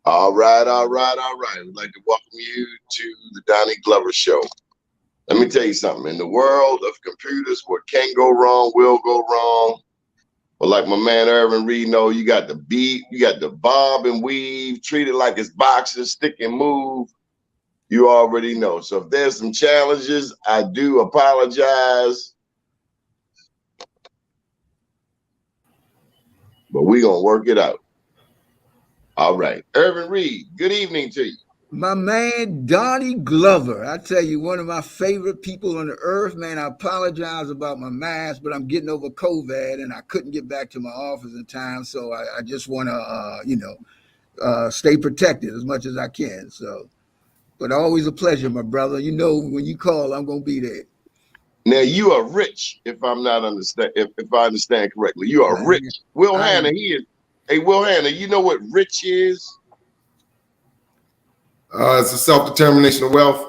All right, all right, all right. I'd like to welcome you to the Donnie Glover Show. Let me tell you something. In the world of computers, what can go wrong will go wrong. But like my man Ervin Reid know, you got the beat, you got the bob and weave, treat it like it's boxing, stick and move. You already know. So if there's some challenges, I do apologize. But we're going to work it out. All right. Ervin Reid, good evening to you. My man, Donnie Glover. I tell you, one of my favorite people on the earth, man. I apologize about my mask, but I'm getting over COVID and I couldn't get back to my office in time. So I just want to, stay protected as much as I can. So, but always a pleasure, my brother. You know, when you call, I'm going to be there. Now you are rich, if I'm not understand, if I understand correctly. You are rich. Will Hanna, he is. Hey, Will Hanna, you know what rich is? It's a self-determination of wealth.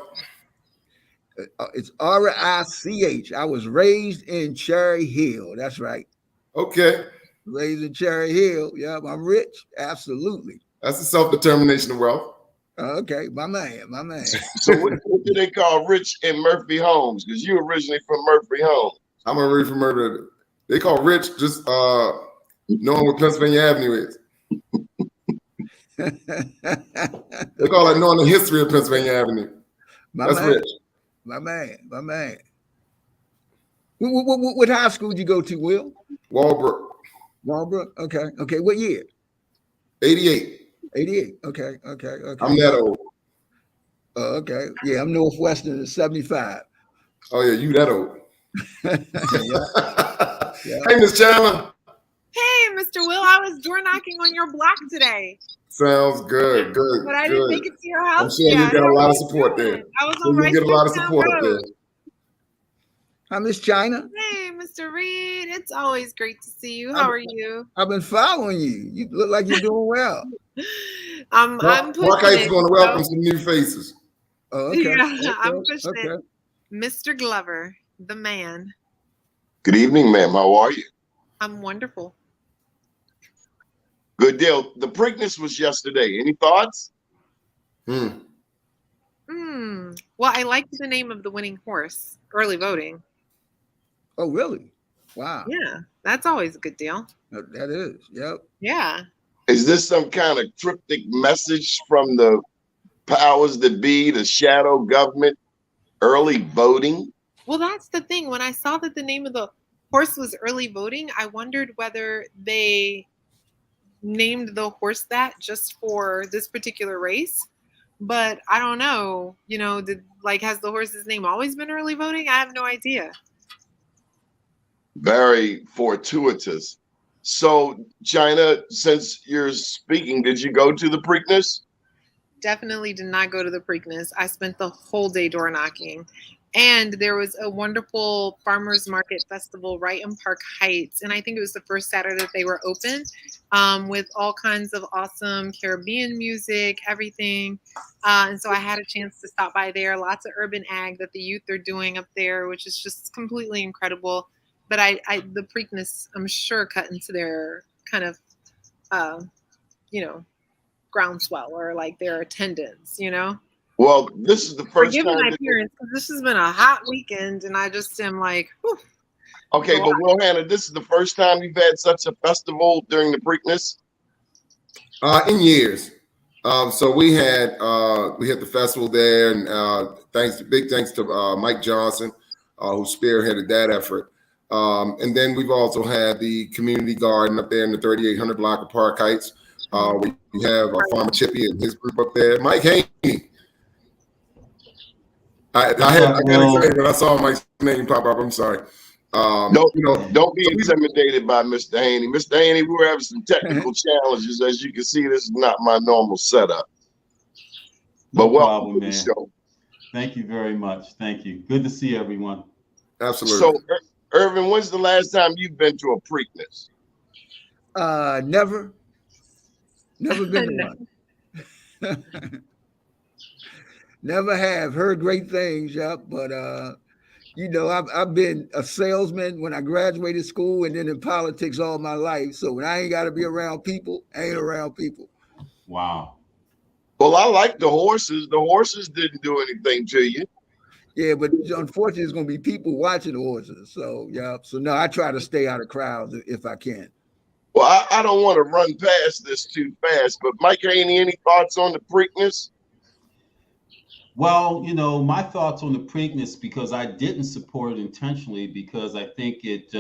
It's RICH. I was raised in Cherry Hill. That's right. Okay. Raised in Cherry Hill. Yeah, I'm rich. Absolutely. That's a self-determination of wealth. Okay, my man. So what do they call rich in Murphy Homes? Because you're originally from Murphy Homes. I'm originally from Murphy. They call rich just knowing what Pennsylvania Avenue is. They call it knowing the history of Pennsylvania Avenue. That's rich. My man. What high school did you go to, Will? Walbrook. Okay. What year? 88. 88. Okay. I'm that old. Okay. Yeah, I'm Northwestern at 75. Oh, yeah, you that old. Yeah. Hey, Miss Chandler. Hey, Mr. Will, I was door knocking on your block today. Sounds good. But I didn't make it to your house. I'm sure you get a lot of support there. I was on get a lot of support there. Hi, Miss China. Hey, Mr. Reid. It's always great to see you. How are you? I've been following you. You look like you're doing well. I'm pushing Markite's going to welcome some new faces. Oh, okay. Yeah, I'm pushing it. Mr. Glover, the man. Good evening, ma'am. How are you? I'm wonderful. Good deal. The Preakness was yesterday. Any thoughts? Well, I liked the name of the winning horse, early voting. Oh, really? Wow. Yeah, that's always a good deal. That is. Yep. Yeah. Is this some kind of cryptic message from the powers that be, the shadow government, early voting? Well, that's the thing. When I saw that the name of the horse was early voting, I wondered whether they named the horse that just for this particular race. But I don't know. You know, has the horse's name always been early voting? I have no idea. Very fortuitous. So, China, since you're speaking, did you go to the Preakness? Definitely did not go to the Preakness. I spent the whole day door knocking. And there was a wonderful farmers market festival right in Park Heights. And I think it was the first Saturday that they were open, with all kinds of awesome Caribbean music, everything. And so I had a chance to stop by there. Lots of urban ag that the youth are doing up there, which is just completely incredible. But the Preakness, I'm sure, cut into their kind of, groundswell or like their attendance, Well, this is the first time. My appearance, because this has been a hot weekend, and I just am like, whew. Okay, but Will Hanna, this is the first time you've had such a festival during the Preakness? In years. So we had the festival there, and big thanks to Mike Johnson, who spearheaded that effort. And then we've also had the community garden up there in the 3800 block of Park Heights. We have Farmer Chippy and his group up there. Mike Haynie. I got excited when I saw Mike's name pop up. I'm sorry. Don't be intimidated by Mr. Haynie. Mr. Haynie, we were having some technical challenges. As you can see, this is not my normal setup. But welcome to the show. Thank you very much. Thank you. Good to see everyone. Absolutely. So, Ervin, when's the last time you've been to a Preakness? Never been to one. Never have. Heard great things, but I've been a salesman when I graduated school and then in politics all my life. So when I ain't got to be around people, I ain't around people. Wow. Well, I like the horses. The horses didn't do anything to you. Yeah, but unfortunately, there's going to be people watching horses. So, yeah. So, no, I try to stay out of crowds if I can. Well, I don't want to run past this too fast, but Mike Haney, any thoughts on the Preakness? Well, my thoughts on the Preakness, because I didn't support it intentionally, because I think it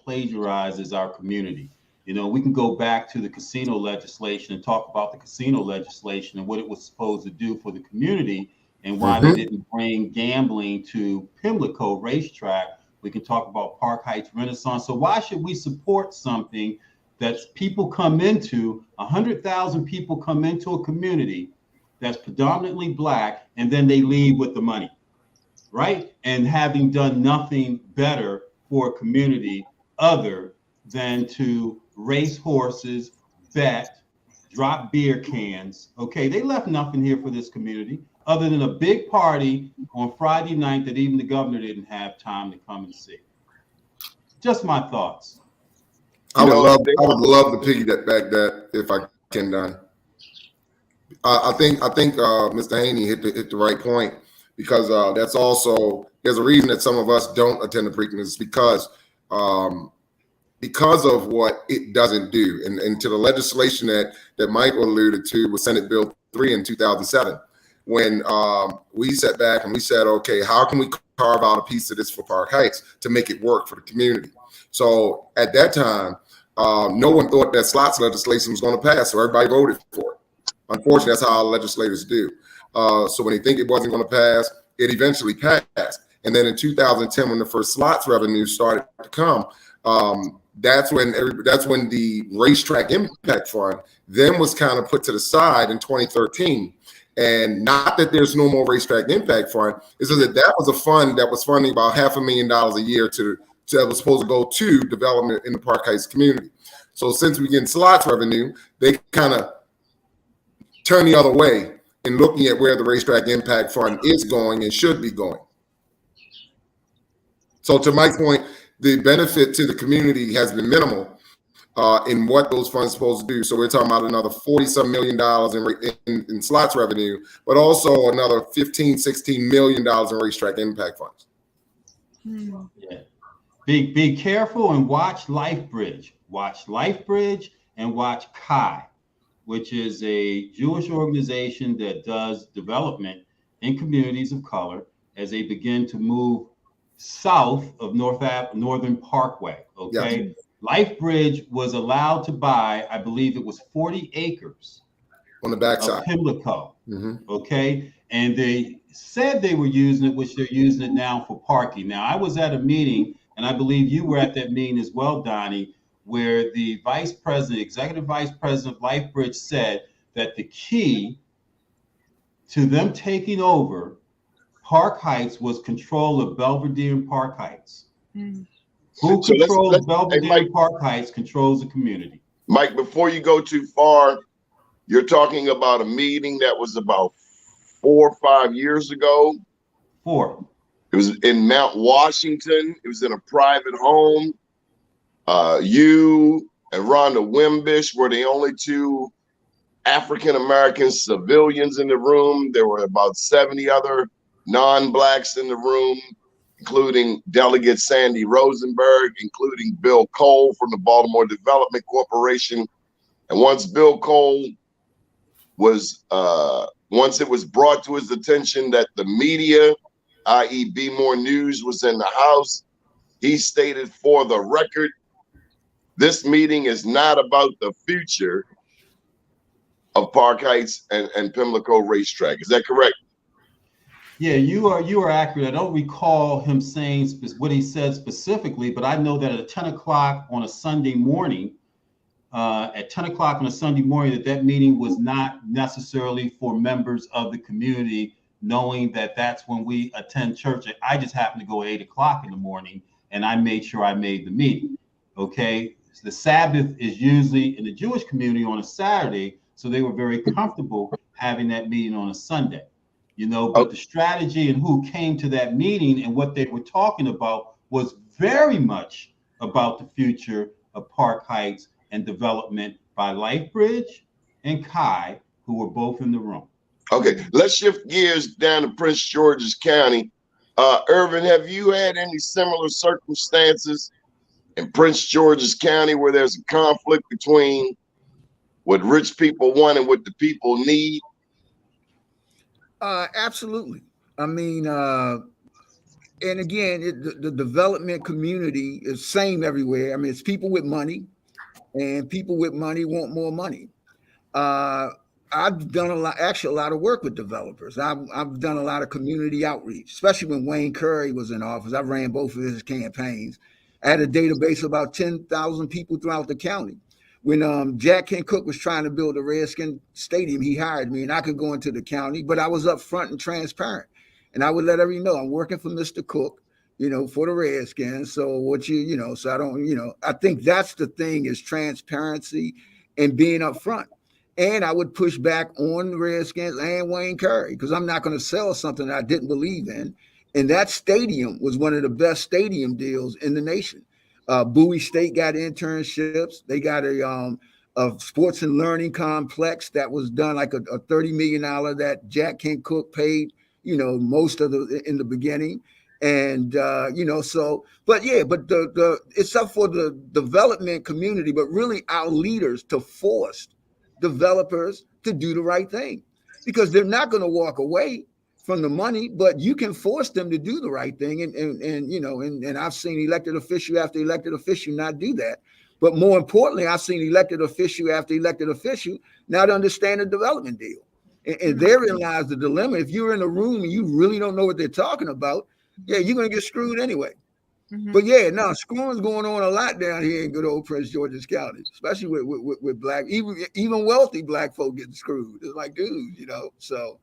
plagiarizes our community. We can go back to the casino legislation and talk about the casino legislation and what it was supposed to do for the community and why they didn't bring gambling to Pimlico Racetrack. We can talk about Park Heights Renaissance. So why should we support something that's people come into, 100,000 people come into a community that's predominantly Black, and then they leave with the money, right? And having done nothing better for a community other than to race horses, bet, drop beer cans. Okay, they left nothing here for this community other than a big party on Friday night that even the governor didn't have time to come and see. Just my thoughts. I would love to piggyback that if I can, Don. I think Mr. Haynie hit the right point, because that's also, there's a reason that some of us don't attend the Preakness, because of what it doesn't do, and to the legislation that Michael alluded to was Senate Bill 3 in 2007, when we sat back and we said, okay, how can we carve out a piece of this for Park Heights to make it work for the community? So at that time, no one thought that slots legislation was going to pass, so everybody voted for it. Unfortunately, that's how our legislators do. So when they think it wasn't going to pass, it eventually passed. And then in 2010, when the first slots revenue started to come, that's when the Racetrack Impact Fund then was kind of put to the side in 2013. And not that there's no more Racetrack Impact Fund, it's just that was a fund that was funding about $500,000 a year that was supposed to go to development in the Park Heights community. So since we get slots revenue, they kind of turn the other way in looking at where the Racetrack Impact Fund is going and should be going. So to Mike's point, the benefit to the community has been minimal in what those funds are supposed to do. So we're talking about another $40-some million in slots revenue, but also another $15-16 million in Racetrack Impact Funds. Yeah. Be careful and watch LifeBridge. Watch LifeBridge and watch Chi, which is a Jewish organization that does development in communities of color as they begin to move south of Northern Parkway. Okay. Yes. LifeBridge was allowed to buy, I believe it was 40 acres on the backside of Pimlico. Okay. And they said they were using it, which they're using it now for parking. Now, I was at a meeting, and I believe you were at that meeting as well, Doni, where the executive vice president of LifeBridge said that the key to them taking over Park Heights was control of Belvedere and Park Heights. Who controls Belvedere and Park Heights controls the community. Mike, before you go too far, you're talking about a meeting that was about 4 or 5 years ago. 4. It was in Mount Washington. It was in a private home. You and Rhonda Wimbish were the only 2 African-American civilians in the room. There were about 70 other non-Blacks in the room, including Delegate Sandy Rosenberg, including Bill Cole from the Baltimore Development Corporation. And once Bill Cole was, once it was brought to his attention that the media, i.e. Be More News, was in the house, he stated, for the record, this meeting is not about the future of Park Heights and Pimlico Racetrack. Is that correct? Yeah, you are accurate. I don't recall him saying what he said specifically, but I know that at 10 o'clock on a Sunday morning, that meeting was not necessarily for members of the community, knowing that that's when we attend church. I just happened to go at 8 o'clock in the morning, and I made sure I made the meeting. Okay, the Sabbath is usually in the Jewish community on a Saturday, so they were very comfortable having that meeting on a Sunday. But the strategy and who came to that meeting and what they were talking about was very much about the future of Park Heights and development by LifeBridge and Chi, who were both in the room. Okay, let's shift gears down to Prince George's County. Ervin, have you had any similar circumstances in Prince George's County where there's a conflict between what rich people want and what the people need? Absolutely. I mean, and again, the development community is same everywhere. I mean, it's people with money, and people with money want more money. Uh, I've done actually a lot of work with developers. I've done a lot of community outreach, especially when Wayne Curry was in office. I ran both of his campaigns. I had a database of about 10,000 people throughout the county. When Jack Kent Cooke was trying to build a Redskin stadium, he hired me, and I could go into the county, but I was upfront and transparent, and I would let everyone know I'm working for Mr. Cooke, for the Redskins. So what so I don't, I think that's the thing is transparency and being upfront. And I would push back on the Redskins and Wayne Curry because I'm not going to sell something that I didn't believe in. And that stadium was one of the best stadium deals in the nation. Bowie State got internships. They got a sports and learning complex that was done like a $30 million that Jack Kent Cooke paid, most of in the beginning. And but it's up for the development community, but really our leaders to force developers to do the right thing because they're not going to walk away from the money, but you can force them to do the right thing. And I've seen elected official after elected official not do that. But more importantly, I've seen elected official after elected official not understand the development deal. And therein lies the dilemma. If you're in a room and you really don't know what they're talking about, yeah, you're going to get screwed anyway. But yeah, no, screwing's going on a lot down here in good old Prince George's County, especially with black, even wealthy black folk getting screwed. It's like, dude, so.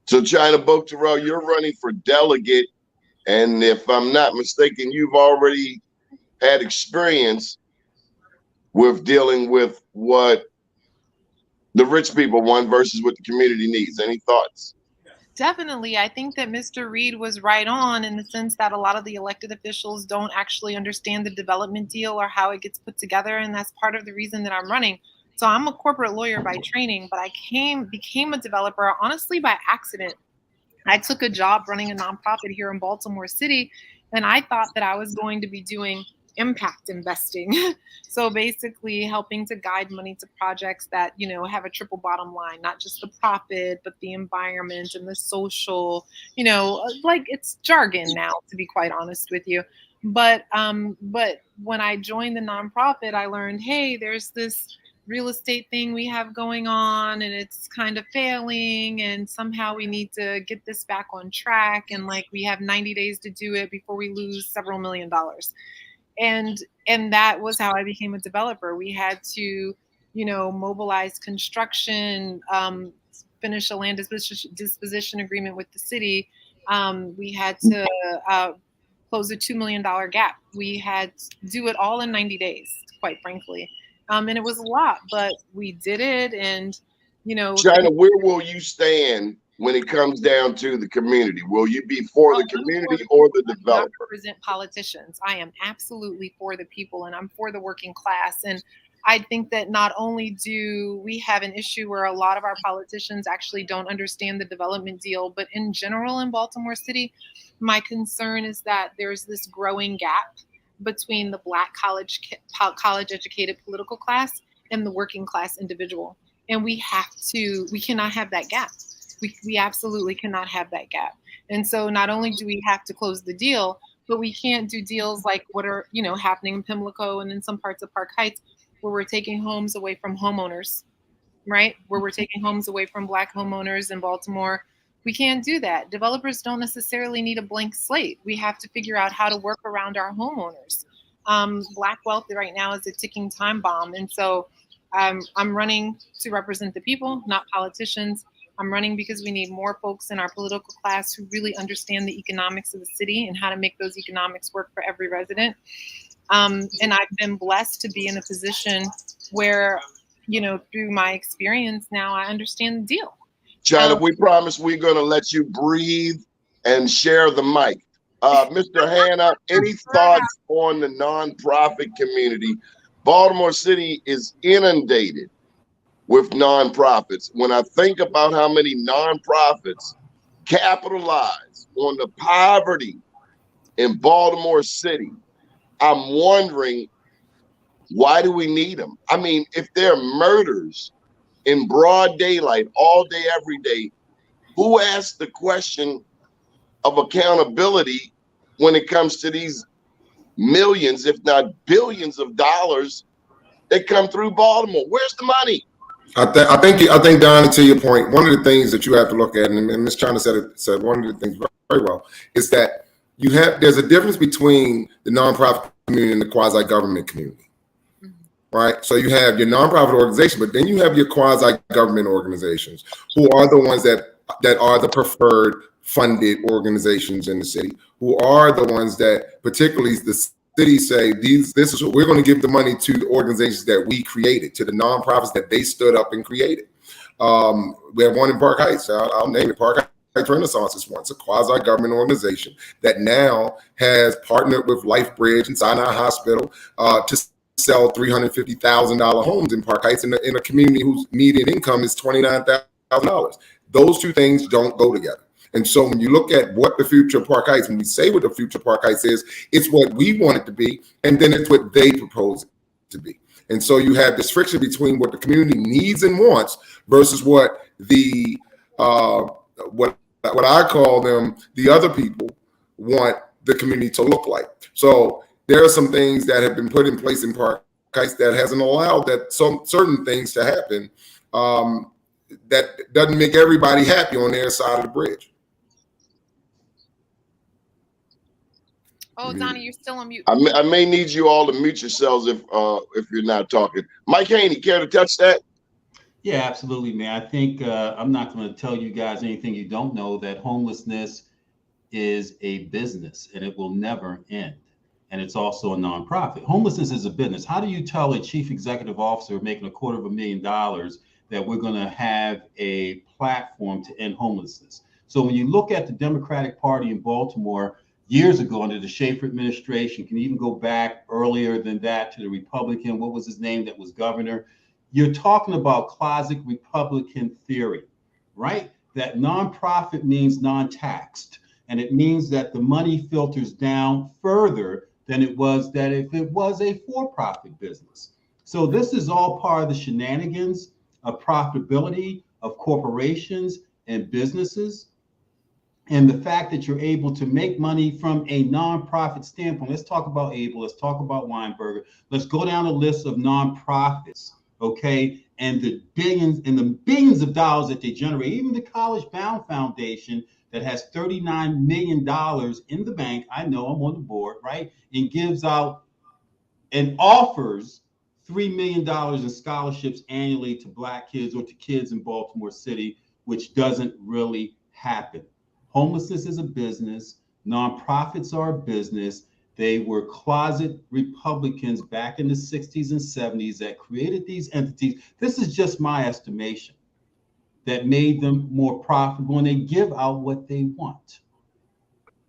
So China Book Terrell, you're running for delegate, and if I'm not mistaken, you've already had experience with dealing with what the rich people want versus what the community needs. Any thoughts? Definitely. I think that Mr. Reid was right on in the sense that a lot of the elected officials don't actually understand the development deal or how it gets put together. And that's part of the reason that I'm running. So I'm a corporate lawyer by training, but I became a developer honestly by accident. I took a job running a nonprofit here in Baltimore City, and I thought that I was going to be doing impact investing. So basically helping to guide money to projects that, have a triple bottom line, not just the profit, but the environment and the social, like it's jargon now, to be quite honest with you. But when I joined the nonprofit, I learned, hey, there's this real estate thing we have going on and it's kind of failing and somehow we need to get this back on track and like we have 90 days to do it before we lose several $1 million. And that was how I became a developer. We had to, mobilize construction, finish a land disposition agreement with the city. We had to close a $2 million gap. We had to do it all in 90 days, quite frankly. And it was a lot, but we did it. And, China, where will you stand when it comes down to the community? Will you be for the community or the developer? I represent politicians. I am absolutely for the people and I'm for the working class. And I think that not only do we have an issue where a lot of our politicians actually don't understand the development deal, but in general in Baltimore City, my concern is that there's this growing gap between the Black college educated political class and the working class individual. And we cannot have that gap. We absolutely cannot have that gap. And so not only do we have to close the deal, but we can't do deals like what are, happening in Pimlico and in some parts of Park Heights where we're taking homes away from homeowners, right? Where we're taking homes away from Black homeowners in Baltimore. We can't do that. Developers don't necessarily need a blank slate. We have to figure out how to work around our homeowners. Black wealth right now is a ticking time bomb. And so I'm running to represent the people, not politicians. I'm running because we need more folks in our political class who really understand the economics of the city and how to make those economics work for every resident. And I've been blessed to be in a position where, through my experience now, I understand the deal. China, we promise we're going to let you breathe and share the mic. Mr. Hanna, any thoughts on the nonprofit community? Baltimore City is inundated with nonprofits. When I think about how many nonprofits capitalize on the poverty in Baltimore City, I'm wondering, why do we need them? I mean, if there are murders in broad daylight all day, every day, who asks the question of accountability when it comes to these millions, if not billions of dollars that come through Baltimore? Where's the money? I think, Donnie, to your point, one of the things that you have to look at, and Ms. China said one of the things very well, is that there's a difference between the nonprofit community and the quasi-government community, right? So you have your nonprofit organization, but then you have your quasi-government organizations, who are the ones that are the preferred funded organizations in the city, who are the ones that, particularly the city, say this is what we're going to give the money to the organizations that we created, to the nonprofits that they stood up and created. We have one in Park Heights. I'll name it. Park Heights Renaissance is one. It's a quasi-government organization that now has partnered with LifeBridge and Sinai Hospital to sell $350,000 homes in Park Heights in a community whose median income is $29,000. Those two things don't go together. And so when you look at what the future of Park Heights, when we say what the future of Park Heights is, it's what we want it to be, and then it's what they propose it to be. And so you have this friction between what the community needs and wants versus what the what I call them, the other people want the community to look like. So there are some things that have been put in place in Park Heights that hasn't allowed that some certain things to happen that doesn't make everybody happy on their side of the bridge. Oh, Doni, you're still on mute. I may need you all to mute yourselves if you're not talking. Mike Haynie, care to touch that? Yeah, absolutely, man. I think I'm not going to tell you guys anything you don't know, that homelessness is a business and it will never end. And it's also a nonprofit. Homelessness is a business. How do you tell a chief executive officer making $250,000 that we're going to have a platform to end homelessness? So when you look at the Democratic Party in Baltimore years ago under the Schaefer administration, can even go back earlier than that to the Republican, what was his name that was governor? You're talking about closet Republican theory, right? That nonprofit means non-taxed. And it means that the money filters down further than it was that if it was a for-profit business. So this is all part of the shenanigans of profitability of corporations and businesses. And the fact that you're able to make money from a nonprofit standpoint. Let's talk about Able. Let's talk about Weinberger. Let's go down the list of nonprofits, okay? And the billions of dollars that they generate. Even the College Bound Foundation that has $39 million in the bank. I know, I'm on the board, right? And gives out and offers $3 million in scholarships annually to Black kids or to kids in Baltimore City, which doesn't really happen. Homelessness is a business. Nonprofits are a business. They were closet Republicans back in the 60s and 70s that created these entities. This is just my estimation, that made them more profitable, and they give out what they want.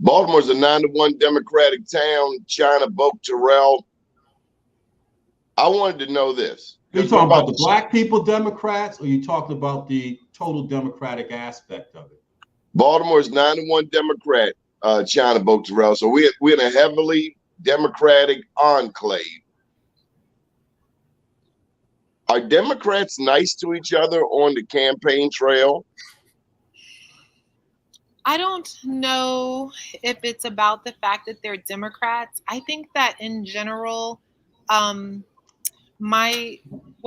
Baltimore's a 9-1 Democratic town. China, Boke, Terrell. I wanted to know this. Are you talking about the Black people Democrats, or are you talking about the total Democratic aspect of it? Baltimore's 9-1 Democrat, China, Boke, Terrell. So we're in a heavily Democratic enclave. Are Democrats nice to each other on the campaign trail? I don't know if it's about the fact that they're Democrats. I think that in general, what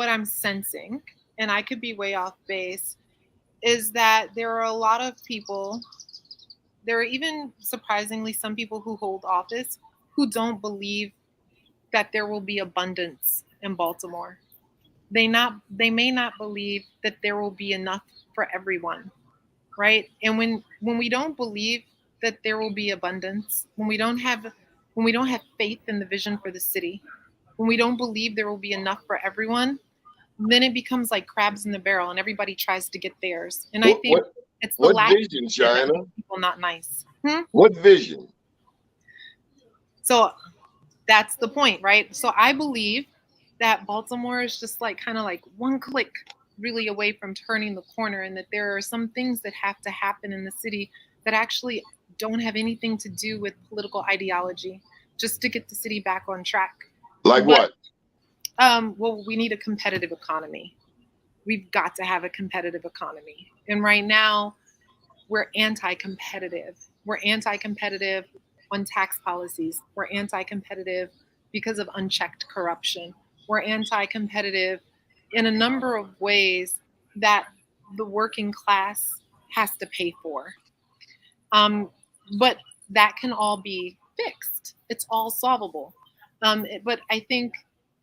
I'm sensing, and I could be way off base, is that there are a lot of people, there are even surprisingly some people who hold office who don't believe that there will be abundance in Baltimore. They may not believe that there will be enough for everyone, right? And when we don't believe that there will be abundance, when we don't have faith in the vision for the city, when we don't believe there will be enough for everyone, then it becomes like crabs in the barrel, and everybody tries to get theirs. And I think it's the lack vision, of China? that makes people not nice. What vision? So that's the point, right? So I believe that Baltimore is just like kind of like one click really away from turning the corner, and that there are some things that have to happen in the city that actually don't have anything to do with political ideology, just to get the city back on track. Like But, what? well, we need a competitive economy. We've got to have a competitive economy. And right now, we're anti-competitive. We're anti-competitive on tax policies. We're anti-competitive because of unchecked corruption. We're anti-competitive in a number of ways that the working class has to pay for. But that can all be fixed. It's all solvable. But I think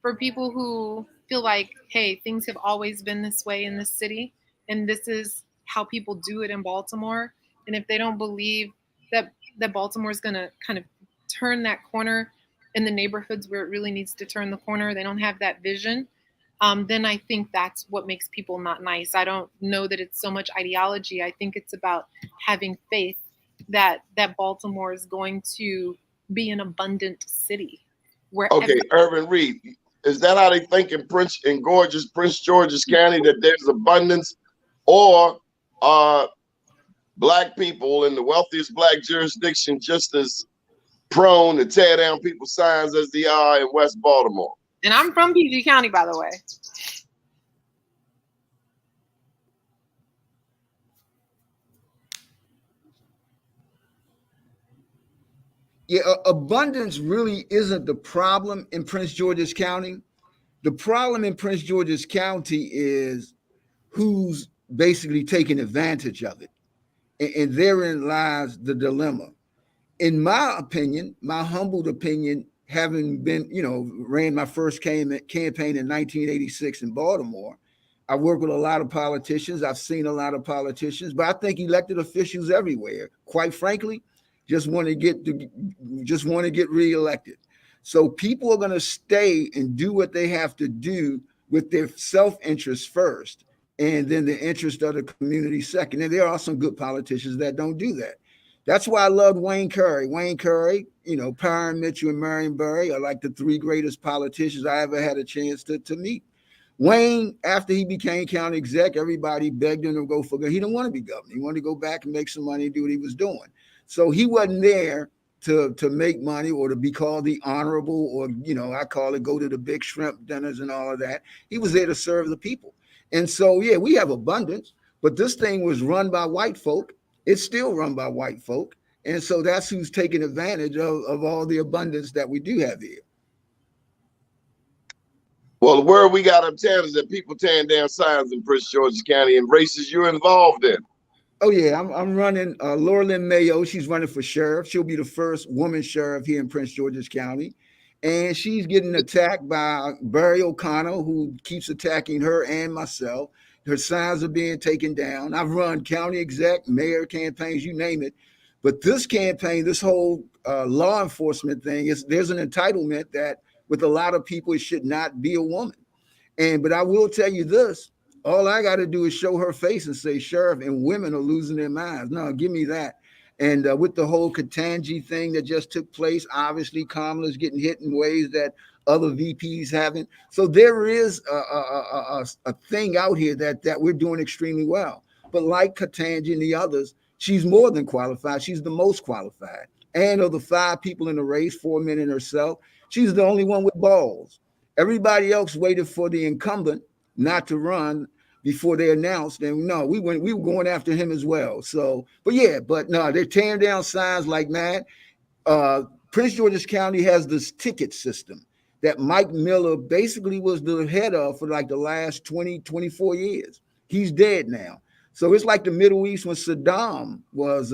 for people who feel like, hey, things have always been this way in this city, and this is how people do it in Baltimore, and if they don't believe that Baltimore is going to kind of turn that corner in the neighborhoods where it really needs to turn the corner, they don't have that vision, then I think that's what makes people not nice. I don't know that it's so much ideology. I think it's about having faith that Baltimore is going to be an abundant city. Where Okay, Ervin Reid, is that how they think in gorgeous Prince George's County, that there's abundance, or are Black people in the wealthiest Black jurisdiction just as prone to tear down people's signs as they are in West Baltimore? And I'm from PG County, by the way. Yeah, abundance really isn't the problem in Prince George's County. The problem in Prince George's County is who's basically taking advantage of it. And therein lies the dilemma. In my opinion, my humbled opinion, having been, ran my first campaign in 1986 in Baltimore, I work with a lot of politicians. I've seen a lot of politicians, but I think elected officials everywhere, quite frankly, just want to get reelected. So people are going to stay and do what they have to do with their self-interest first, and then the interest of the community second. And there are some good politicians that don't do that. That's why I loved Wayne Curry. Wayne Curry, Parham Mitchell and Marion Barry are like the three greatest politicians I ever had a chance to meet. Wayne, after he became county exec, everybody begged him to go for good. He didn't want to be governor. He wanted to go back and make some money and do what he was doing. So he wasn't there to make money or to be called the honorable, or, I call it go to the big shrimp dinners and all of that. He was there to serve the people. And so, yeah, we have abundance, but this thing was run by white folk. It's still run by white folk. And so that's who's taking advantage of all the abundance that we do have here. Well, the word we got uptown is that people tearing down signs in Prince George's County and races you're involved in. Oh, yeah, I'm running Laura Lynn Mayo. She's running for sheriff. She'll be the first woman sheriff here in Prince George's County. And she's getting attacked by Barry O'Connor, who keeps attacking her and myself. Her signs are being taken down. I've run county exec, mayor campaigns, you name it. But this campaign, this whole law enforcement thing, there's an entitlement that with a lot of people, it should not be a woman. But I will tell you this, all I got to do is show her face and say, sheriff, and women are losing their minds. No, give me that. And with the whole Katanji thing that just took place, obviously Kamala's getting hit in ways that other VPs haven't. So there is a thing out here that we're doing extremely well. But like Katanji and the others, she's more than qualified. She's the most qualified. And of the 5 people in the race, 4 men and herself, she's the only one with balls. Everybody else waited for the incumbent not to run before they announced. And no, we were going after him as well. So, but no, they're tearing down signs like mad. Prince George's County has this ticket system that Mike Miller basically was the head of for like the last 20, 24 years. He's dead now. So it's like the Middle East when Saddam was,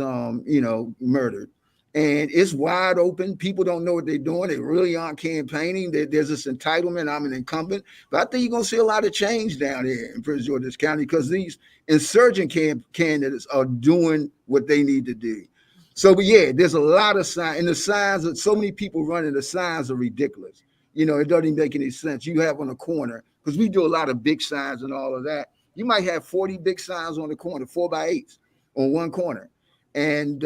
murdered. And it's wide open. People don't know what they're doing. They really aren't campaigning. There's this entitlement. I'm an incumbent. But I think you're going to see a lot of change down here in Prince George's County because these insurgent candidates are doing what they need to do. So, but yeah, there's a lot of signs. And the signs, that so many people running, the signs are ridiculous. It doesn't even make any sense. You have on the corner, because we do a lot of big signs and all of that. You might have 40 big signs on the corner, 4x8s on one corner. And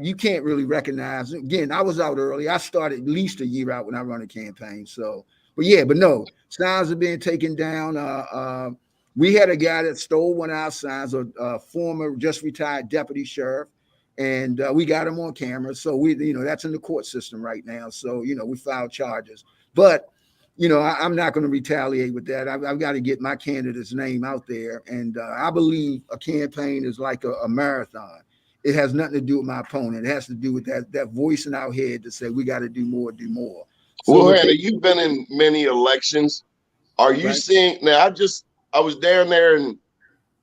you can't really recognize it. Again, I was out early. I started at least a year out when I run a campaign. So, but no, signs are being taken down. We had a guy that stole one of our signs, a former just retired deputy sheriff, and we got him on camera. So that's in the court system right now. So, we filed charges. But, I'm not going to retaliate with that. I've got to get my candidate's name out there. And I believe a campaign is like a marathon. It has nothing to do with my opponent. It has to do with that voice in our head to say we got to do more, do more. So well, Hanna, you've been in many elections. Are you seeing now? I was down there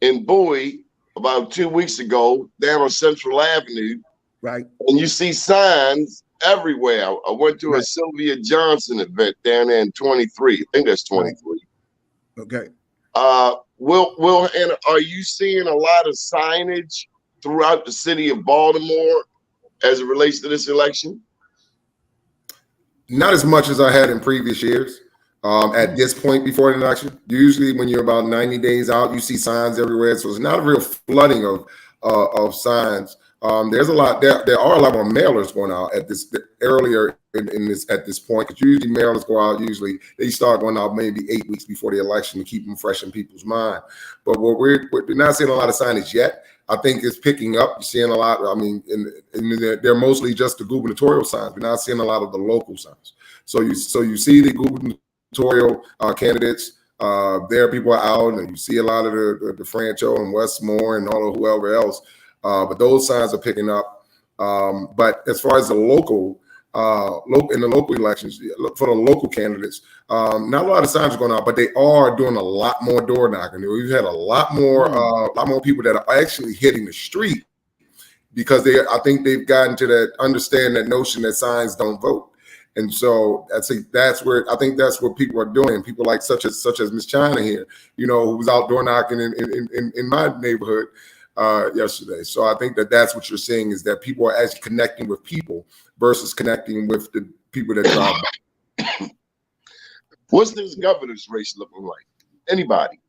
in Bowie about 2 weeks ago, down on Central Avenue. Right. And you see signs everywhere. I went to a Sylvia Johnson event down there in 23. I think that's 23. Okay. Will, and are you seeing a lot of signage throughout the city of Baltimore as it relates to this election? Not as much as I had in previous years. At this point before an election, usually when you're about 90 days out, you see signs everywhere. So it's not a real flooding of signs. There's a lot. There are a lot more mailers going out at this earlier at this point, because usually mailers go out. Usually they start going out maybe 8 weeks before the election to keep them fresh in people's mind. But we're not seeing a lot of signage yet. I think it's picking up. You're seeing a lot. I mean, they're mostly just the gubernatorial signs. We're not seeing a lot of the local signs. So you see the gubernatorial candidates. There, people are out, and you see a lot of the Francho and Westmore and all of whoever else. But those signs are picking up. But as far as the local in the local elections, for the local candidates, not a lot of signs are going out, but they are doing a lot more door knocking. We've had a lot more people that are actually hitting the street because I think they've gotten to that notion that signs don't vote. And so that's where people are doing. People like such as Miss China here, who was out door knocking in my neighborhood yesterday. So I think that's what you're seeing, is that people are actually connecting with people versus connecting with the people that drive by. What's this governor's race looking like? Anybody?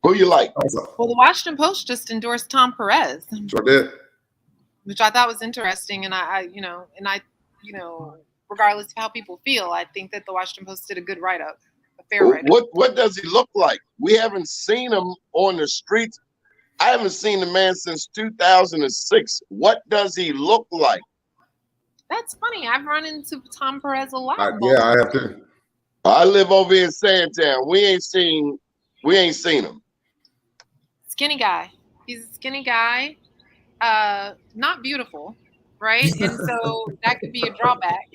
Who you like? Well, the Washington Post just endorsed Tom Perez. Sure did. Which I thought was interesting, and I regardless of how people feel, I think that the Washington Post did a good write-up, a fair write-up. What does he look like? We haven't seen him on the streets. I haven't seen the man since 2006. What does he look like? That's funny. I've run into Tom Perez a lot. Yeah, I have too. I live over in Sandtown. We ain't seen him. Skinny guy. He's a skinny guy. Not beautiful, right? And so that could be a drawback.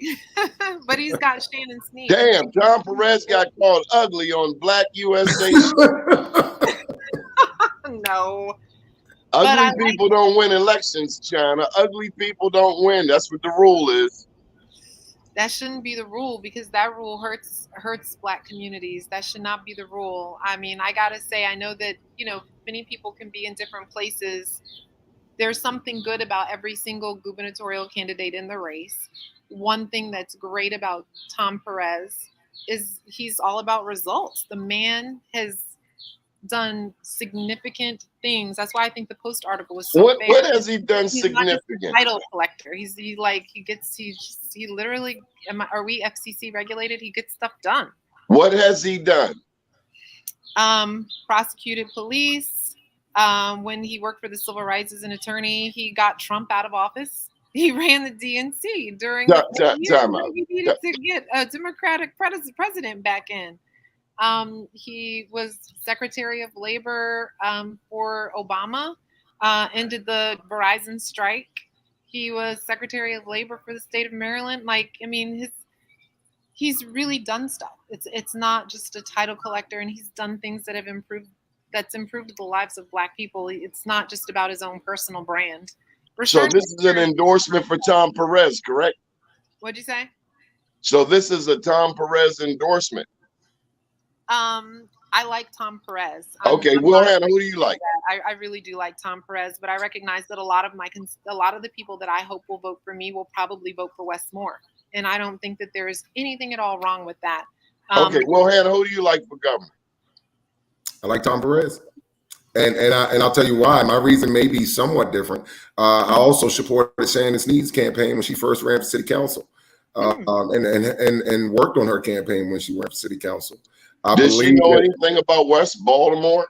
But he's got Shannon Sneed. Damn, Tom Perez got called ugly on Black USA. No. Ugly people don't win elections, China. Ugly people don't win. That's what the rule is. That shouldn't be the rule, because that rule hurts Black communities. That should not be the rule. I mean, I gotta say, I know that many people can be in different places. There's something good about every single gubernatorial candidate in the race. One thing that's great about Tom Perez is he's all about results. The man has done significant things. That's why I think the Post article was so fair. What has he done He's significant? not just a title collector. He literally, are we FCC regulated? He gets stuff done. What has he done? Prosecuted police. When he worked for the civil rights as an attorney, he got Trump out of office. He ran the DNC during the year when he needed to get a Democratic president back in. He was Secretary of Labor for Obama, ended the Verizon strike. He was Secretary of Labor for the state of Maryland. He's really done stuff. It's not just a title collector, and he's done things that have improved the lives of Black people. It's not just about his own personal brand. So this is an endorsement for Tom Perez, correct? What'd you say? So this is a Tom Perez endorsement. I like Tom Perez. Okay, well, Hanna, who do you like? I really do like Tom Perez, but I recognize that a lot of the people that I hope will vote for me will probably vote for Westmore, and I don't think that there is anything at all wrong with that. Okay, well, Hanna, who do you like for governor? I like Tom Perez, and I'll tell you why. My reason may be somewhat different. I also supported Shannon Sneed's campaign when she first ran for city council, and worked on her campaign when she ran for city council. I Did she believe know that. anything about West Baltimore?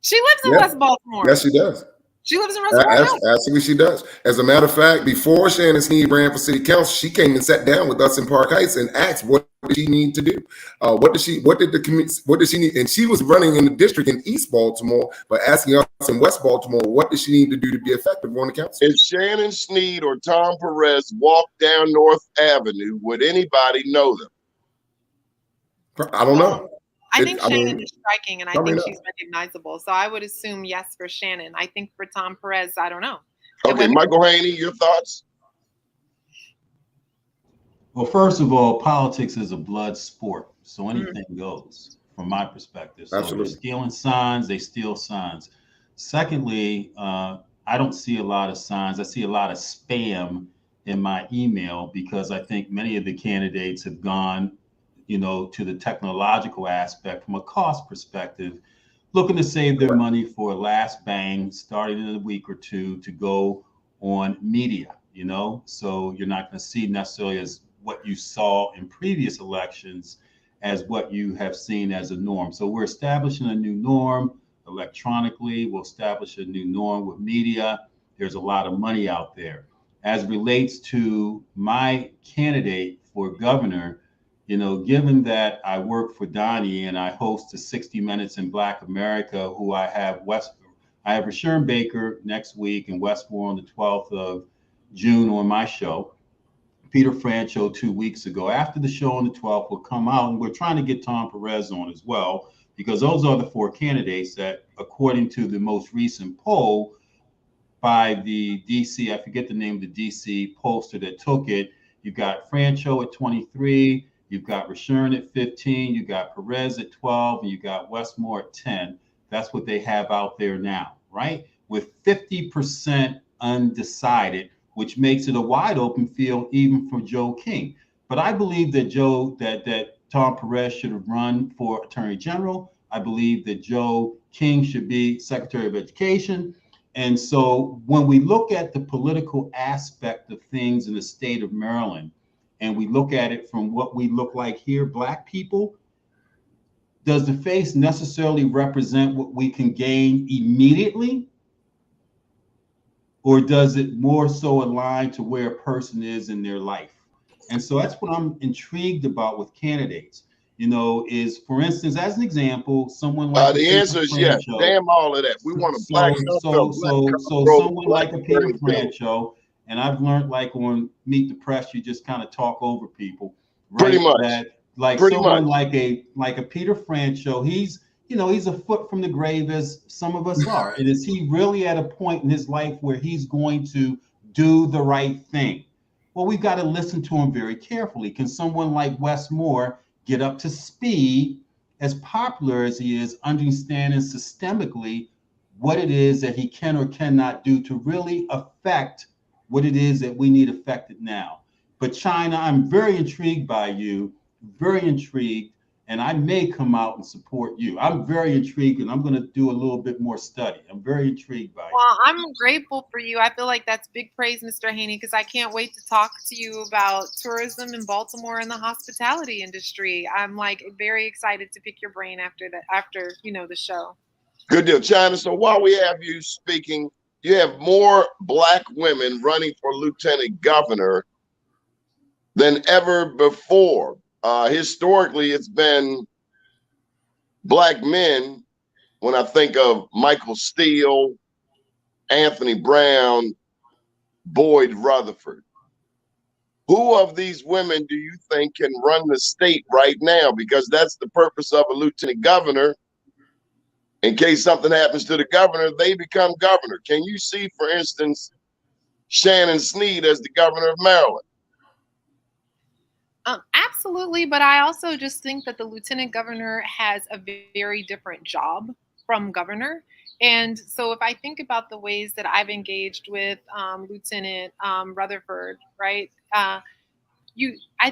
She lives in Yeah, West Baltimore. yes, she does. She lives in Reservoir Hills. Absolutely, she does. As a matter of fact, before Shannon Sneed ran for city council, she came and sat down with us in Park Heights and asked what did she need to do. What did she need? And she was running in the district in East Baltimore, but asking us in West Baltimore, what does she need to do to be effective on the council? If Shannon Sneed or Tom Perez walked down North Avenue, would anybody know them? I don't know. I think Shannon is striking, and I think she's recognizable. So I would assume yes for Shannon. I think for Tom Perez, I don't know. Okay, Michael Haynie, your thoughts? Well, first of all, politics is a blood sport, so anything goes from my perspective. So Absolutely. they're stealing signs, they steal signs. Secondly, I don't see a lot of signs. I see a lot of spam in my email because I think many of the candidates have gone, to the technological aspect from a cost perspective, looking to save their money for a last bang starting in a week or two to go on media, so you're not going to see necessarily as what you saw in previous elections as what you have seen as a norm. So we're establishing a new norm electronically. We'll establish a new norm with media. There's a lot of money out there. As relates to my candidate for governor, given that I work for Doni and I host the 60 Minutes in Black America, who I have Rashawn Baker next week and Westmore on the 12th of June on my show. Peter Francho 2 weeks ago. After the show on the 12th will come out, and we're trying to get Tom Perez on as well, because those are the four candidates that, according to the most recent poll by the DC, I forget the name of the DC pollster that took it, you've got Francho at 23, you've got Rashawn at 15, you got Perez at 12, and you got Westmore at 10. That's what they have out there now, right? With 50% undecided, which makes it a wide open field even for Joe King. But I believe that that Tom Perez should have run for Attorney General. I believe that Joe King should be Secretary of Education. And so when we look at the political aspect of things in the state of Maryland, and we look at it from what we look like here, Black people, does the face necessarily represent what we can gain immediately? Or does it more so align to where a person is in their life? And so that's what I'm intrigued about with candidates, is, for instance, as an example, someone like the answer is yes. Damn all of that. We want a black. So someone like a Peter Francho, and I've learned, like on Meet the Press, you just kind of talk over people, right? Pretty much. That, like pretty someone much. like a Peter Francho, he's a foot from the grave, as some of us are. And is he really at a point in his life where he's going to do the right thing? Well, we've got to listen to him very carefully. Can someone like Westmore get up to speed, as popular as he is, understanding systemically what it is that he can or cannot do to really affect what it is that we need affected now? But China, I'm very intrigued by you, very intrigued. And I may come out and support you. I'm very intrigued, and I'm going to do a little bit more study. I'm very intrigued by you. Well, I'm grateful for you. I feel like that's big praise, Mr. Haynie, because I can't wait to talk to you about tourism in Baltimore and the hospitality industry. I'm very excited to pick your brain after the show. Good deal, China. So while we have you speaking, you have more Black women running for lieutenant governor than ever before. Historically, it's been Black men. When I think of Michael Steele, Anthony Brown, Boyd Rutherford, who of these women do you think can run the state right now? Because that's the purpose of a lieutenant governor. In case something happens to the governor, they become governor. Can you see, for instance, Shannon Sneed as the governor of Maryland? Absolutely, but I also just think that the lieutenant governor has a very different job from governor. And so if I think about the ways that I've engaged with Lieutenant Rutherford, right, I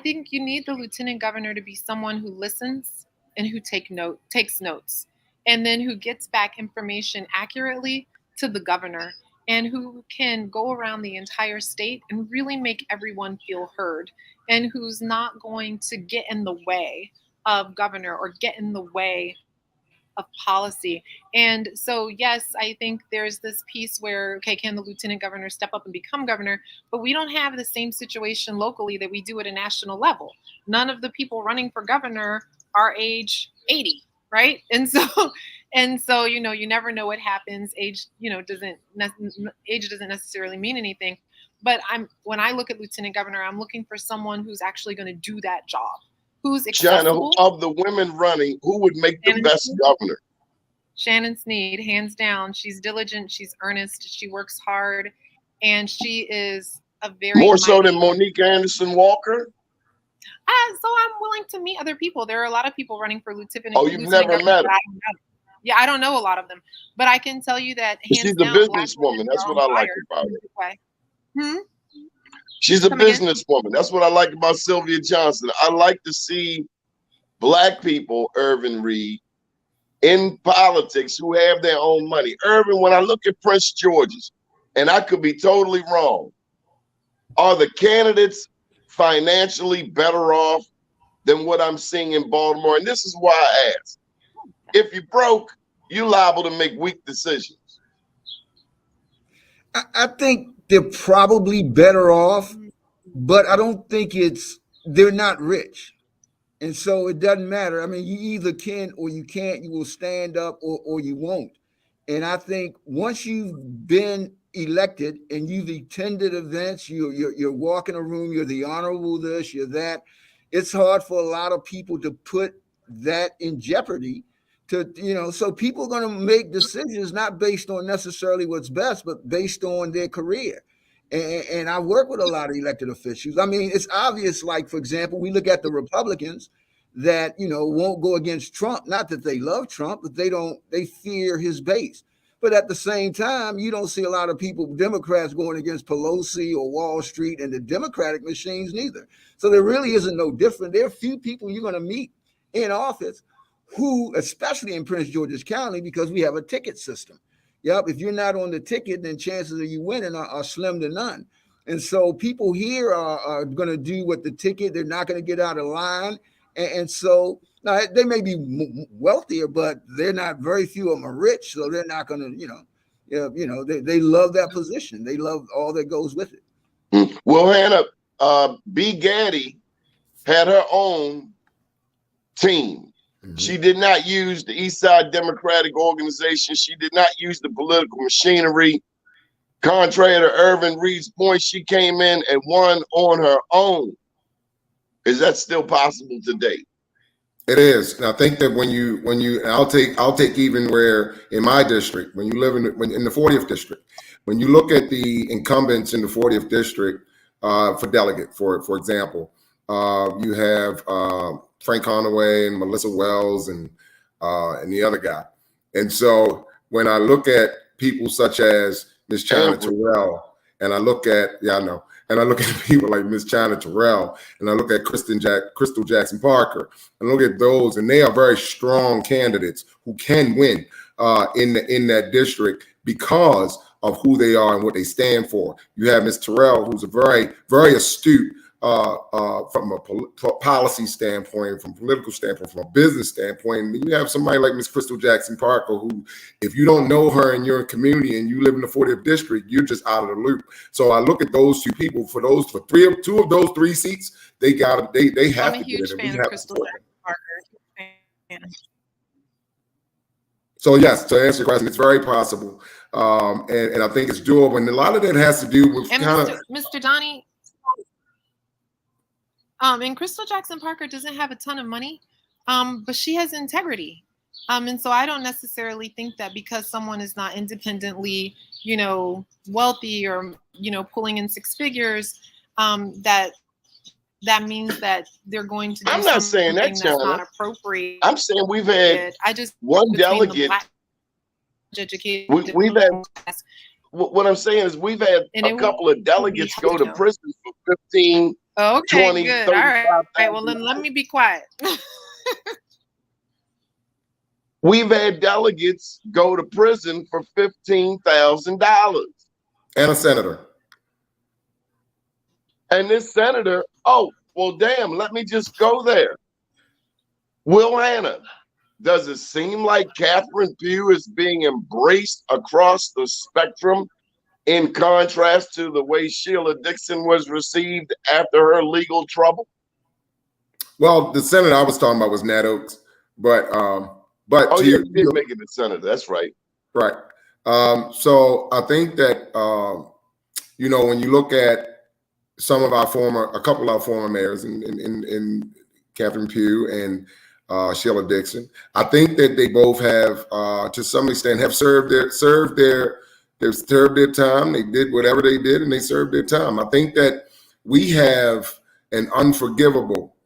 think you need the lieutenant governor to be someone who listens and who takes notes, and then who gets back information accurately to the governor, and who can go around the entire state and really make everyone feel heard, and who's not going to get in the way of governor or get in the way of policy. And so, yes, I think there's this piece where, okay, can the lieutenant governor step up and become governor? But we don't have the same situation locally that we do at a national level. None of the people running for governor are age 80, right? And so, you never know what happens. Age doesn't necessarily mean anything. But when I look at lieutenant governor, I'm looking for someone who's actually going to do that job, who's accessible. China, of the women running, who would make the best governor? Shannon Sneed, hands down. She's diligent, she's earnest, she works hard, and she is a very more so than Monique Anderson Walker. So I'm willing to meet other people. There are a lot of people running for lieutenant. Oh, you've never met her? Yeah, I don't know a lot of them, but I can tell you that she's a businesswoman. That's what I like about her. She's a businesswoman. That's what I like about Sylvia Johnson. I like to see Black people, Ervin Reid, in politics who have their own money. Ervin, when I look at Prince George's, and I could be totally wrong, are the candidates financially better off than what I'm seeing in Baltimore? And this is why I ask. If you're broke, you're liable to make weak decisions. I think they're probably better off, but I don't think they're not rich. And so it doesn't matter. I mean, you either can or you can't. You will stand up or you won't. And I think once you've been elected and you've attended events, you're walking a room, you're the honorable this, you're that. It's hard for a lot of people to put that in jeopardy. So people are going to make decisions not based on necessarily what's best, but based on their career. And I work with a lot of elected officials. I mean, it's obvious, like, for example, we look at the Republicans that, won't go against Trump. Not that they love Trump, but they fear his base. But at the same time, you don't see a lot of people, Democrats, going against Pelosi or Wall Street and the Democratic machines neither. So there really isn't no different. There are few people you're going to meet in office who, especially in Prince George's County, because we have a ticket system. Yep, if you're not on the ticket, then chances of you winning are slim to none. And so people here are going to do what the ticket, they're not going to get out of line. And so now they may be wealthier, but they're not, very few of them are rich. So they're not going to, they love that position. They love all that goes with it. Well, Hanna, B. Gaddy had her own team. Mm-hmm. She did not use the East Side Democratic Organization. She did not use the political machinery. Contrary to Ervin Reid's point, she came in and won on her own. Is that still possible today? It is. And I think that when you I'll take even where in my district, when you live in the 40th district, when you look at the incumbents in the 40th district for delegate, for example, you have Frank Conaway and Melissa Wells and the other guy. And so when I look at people such as Miss China Terrell, and I look at, and I look at people like Miss China Terrell, and I look at Crystal Jackson Parker, and I look at those, and they are very strong candidates who can win in that district because of who they are and what they stand for. You have Miss Terrell, who's a very, very astute from a policy standpoint, from a political standpoint, from a business standpoint. And you have somebody like Miss Crystal Jackson Parker, who, if you don't know her in your community and you live in the 40th district, you're just out of the loop. So I look at those two people for two of those three seats. They have to get it. I'm a huge fan of Crystal Jackson Parker. So yes, to answer your question, it's very possible, and I think it's doable. And a lot of that has to do with Mr. Doni. And Crystal Jackson Parker doesn't have a ton of money, but she has integrity. And so I don't necessarily think that because someone is not independently, wealthy or, pulling in six figures, that means that they're going to do I'm not saying that, that's not appropriate. I'm saying we've had one delegate. We've had. What I'm saying is we've had a couple of delegates go to prison for 15. Okay, 20, good. All right. All right. Well, then let me be quiet. We've had delegates go to prison for $15,000. And a senator. And this senator, oh, well, damn, let me just go there. Will Hanna, does it seem like Catherine Pugh is being embraced across the spectrum in contrast to the way Sheila Dixon was received after her legal trouble? Well, the senator I was talking about was Nat Oaks, but Oh, to yeah, your, he did make it the senator. That's right. right. So I think that when you look at a couple of our former mayors in Catherine Pugh and Sheila Dixon, I think that they both have, to some extent, have served their time. They did whatever they did, and they served their time. I think that we have an unforgivable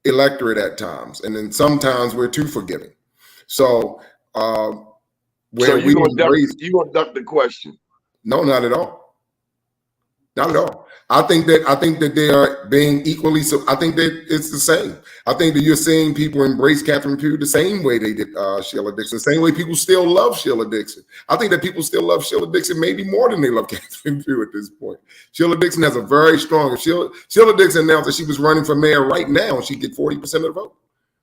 electorate at times, and then sometimes we're too forgiving. So where you gonna duck the question? No, not at all. Not at all. I think that they are being equally. So I think that it's the same. I think that you're seeing people embrace Catherine Pugh the same way they did Sheila Dixon, the same way people still love Sheila Dixon. I think that people still love Sheila Dixon maybe more than they love Catherine Pugh at this point. Sheila Dixon has a very strong. Sheila Dixon announced that she was running for mayor right now, and she'd get 40% of the vote.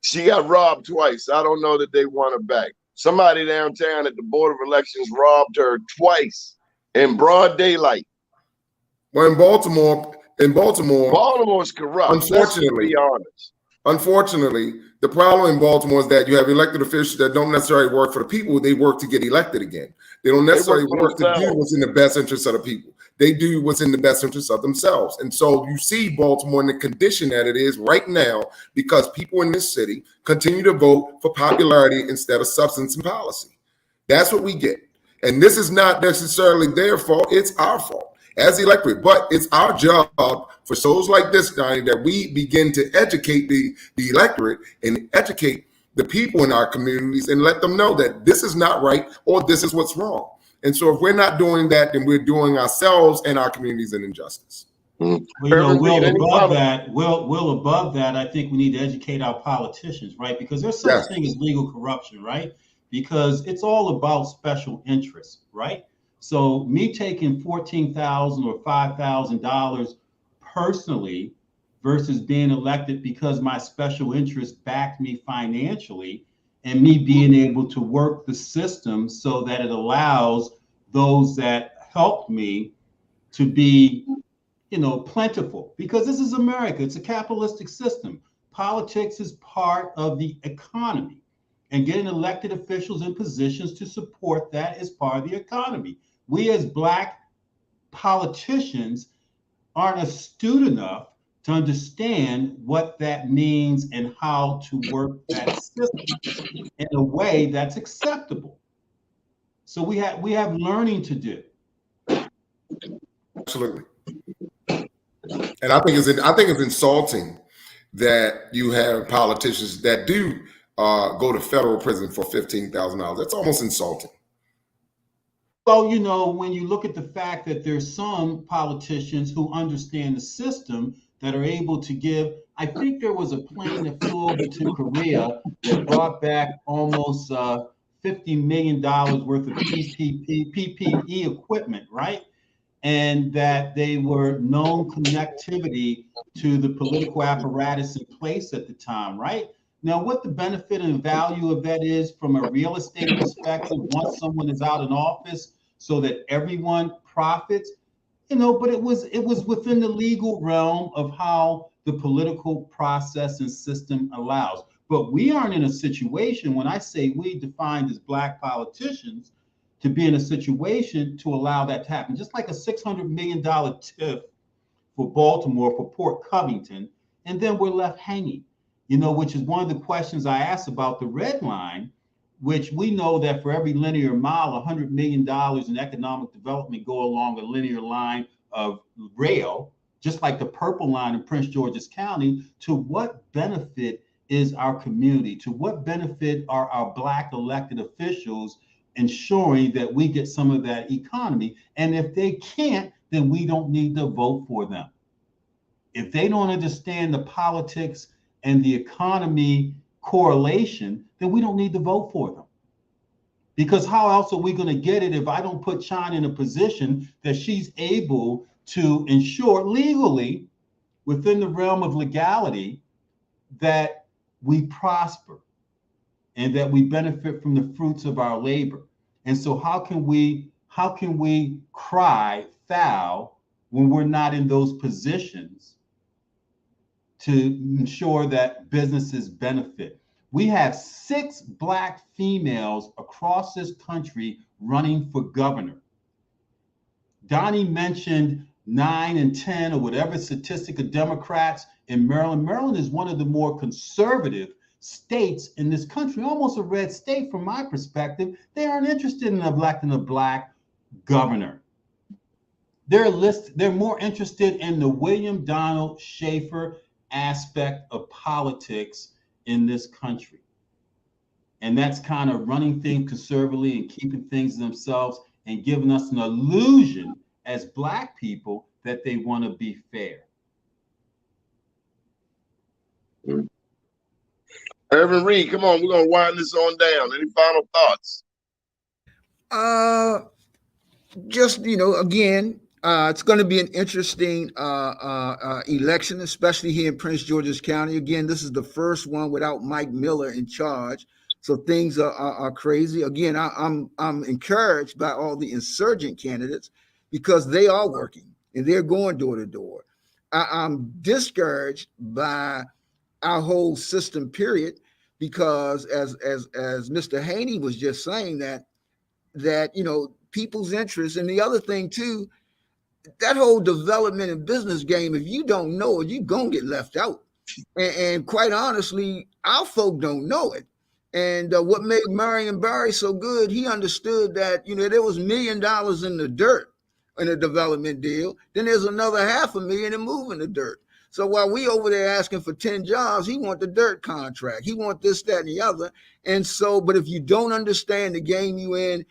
She got robbed twice. I don't know that they want her back. Somebody downtown at the Board of Elections robbed her twice in broad daylight. Well, in Baltimore, Baltimore's corrupt. Unfortunately, let's be honest. Unfortunately, the problem in Baltimore is that you have elected officials that don't necessarily work for the people. They work to get elected again. They don't necessarily work to do what's in the best interest of the people. They do what's in the best interest of themselves. And so you see Baltimore in the condition that it is right now because people in this city continue to vote for popularity instead of substance and policy. That's what we get. And this is not necessarily their fault. It's our fault as the electorate. But it's our job for shows like this, Donnie, that we begin to educate the electorate and educate the people in our communities and let them know that this is not right or this is what's wrong. And so if we're not doing that, then we're doing ourselves and our communities an injustice. Well, above that, I think we need to educate our politicians, right? Because there's such thing as legal corruption, right? Because it's all about special interests, right? So me taking $14,000 or $5,000 personally versus being elected because my special interest backed me financially, and me being able to work the system so that it allows those that helped me to be, plentiful. Because this is America. It's a capitalistic system. Politics is part of the economy, and getting elected officials in positions to support that is part of the economy. We as Black politicians aren't astute enough to understand what that means and how to work that system in a way that's acceptable. So we have learning to do. Absolutely. And I think it's insulting that you have politicians that do go to federal prison for $15,000. That's almost insulting. Well, when you look at the fact that there's some politicians who understand the system that are able to give, I think there was a plane that flew over to Korea that brought back almost $50 million worth of PPE equipment, right? And that they were known connectivity to the political apparatus in place at the time, right? Now, what the benefit and value of that is from a real estate perspective, once someone is out in office, so that everyone profits, but it was within the legal realm of how the political process and system allows. But we aren't in a situation, when I say we, defined as Black politicians, to be in a situation to allow that to happen. Just like a $600 million TIF for Baltimore, for Port Covington, and then we're left hanging, which is one of the questions I asked about the red line, which we know that for every linear mile, $100 million in economic development go along a linear line of rail, just like the purple line in Prince George's County. To what benefit is our community? To what benefit are our Black elected officials ensuring that we get some of that economy? And if they can't, then we don't need to vote for them. If they don't understand the politics and the economy correlation, then we don't need to vote for them. Because how else are we going to get it if I don't put China in a position that she's able to ensure legally, within the realm of legality, that we prosper and that we benefit from the fruits of our labor. And so how can we cry foul when we're not in those positions to ensure that businesses benefit? We have 6 Black females across this country running for governor. Doni mentioned 9 and 10 or whatever statistic of Democrats in Maryland. Maryland is one of the more conservative states in this country, almost a red state from my perspective. They aren't interested in electing a Black governor. They're more interested in the William Donald Schaefer aspect of politics in this country. And that's kind of running things conservatively and keeping things to themselves and giving us an illusion as Black people that they want to be fair. Ervin Reid, come on, we're gonna wind this on down. Any final thoughts? Just, again, it's going to be an interesting election, especially here in Prince George's County. Again, this is the first one without Mike Miller in charge, so things are crazy. Again, I'm encouraged by all the insurgent candidates because they are working and they're going door to door. I'm discouraged by our whole system, period, because as Mr. Haynie was just saying that people's interests, and the other thing too, that whole development and business game, if you don't know it, you're gonna get left out. And quite honestly, our folk don't know it. And what made Marion Barry so good, he understood that there was $1 million in the dirt in a development deal. Then there's another $500,000 in moving the dirt. So while we over there asking for 10 jobs, he want the dirt contract. He want this, that, and the other. And so, but if you don't understand the game you in,